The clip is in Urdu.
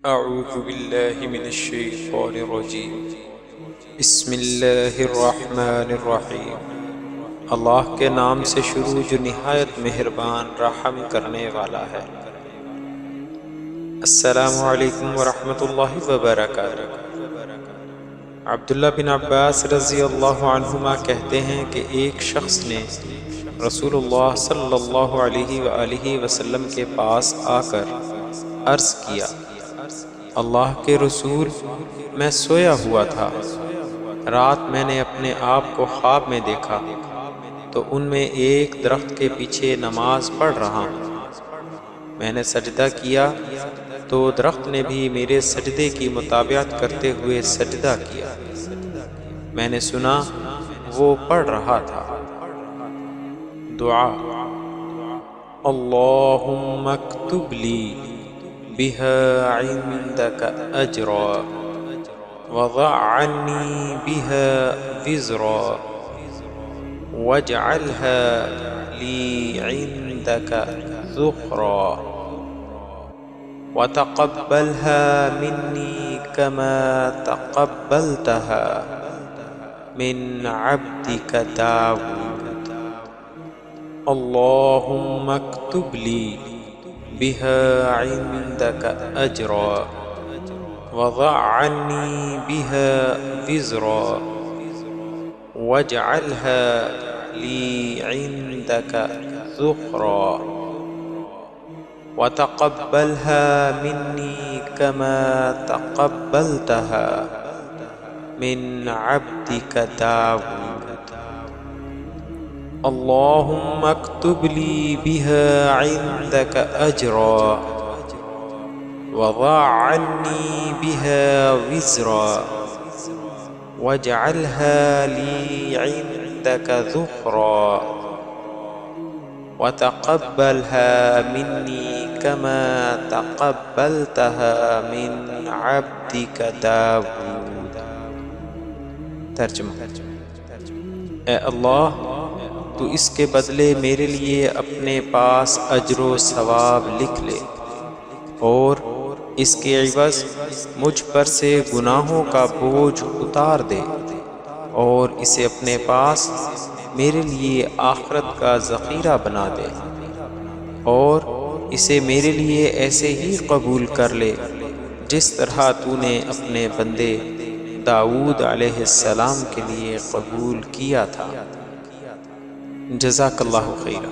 اعوذ باللہ من الشیطان الرجیم بسم اللہ الرحمن الرحیم۔ اللہ کے نام سے شروع جو نہایت مہربان رحم کرنے والا ہے۔ السلام علیکم ورحمۃ اللہ وبرکاتہ۔ عبداللہ بن عباس رضی اللہ عنہما کہتے ہیں کہ ایک شخص نے رسول اللہ صلی اللہ علیہ وآلہ وسلم کے پاس آ کر عرض کیا، اللہ کے رسول، میں سویا ہوا تھا، رات میں نے اپنے آپ کو خواب میں دیکھا تو ان میں ایک درخت کے پیچھے نماز پڑھ رہا ہوں۔ میں نے سجدہ کیا تو درخت نے بھی میرے سجدے کی مطابقت کرتے ہوئے سجدہ کیا۔ میں نے سنا وہ پڑھ رہا تھا، دعا، اللہم اکتب لی بها عندك أجرا وضع عني بها وزرا واجعلها لي عندك ذخرا وتقبلها مني كما تقبلتها من عبدك داود اللهم اكتب لي بها عندك أجرا وضع عني بها وزرا واجعلها لي عندك ذخرا وتقبلها مني كما تقبلتها من عبدك داود اللهم اكتب لي بها عندك أجرا وضع عني بها وزرا واجعلها لي عندك ذخرا وتقبلها مني كما تقبلتها من عبدك داود۔ ترجمہ، اے اللہ، تو اس کے بدلے میرے لیے اپنے پاس اجر و ثواب لکھ لے اور اس کے عوض مجھ پر سے گناہوں کا بوجھ اتار دے، اور اسے اپنے پاس میرے لیے آخرت کا ذخیرہ بنا دے، اور اسے میرے لیے ایسے ہی قبول کر لے جس طرح تو نے اپنے بندے داؤد علیہ السلام کے لیے قبول کیا تھا۔ جزاک اللہ خیرا۔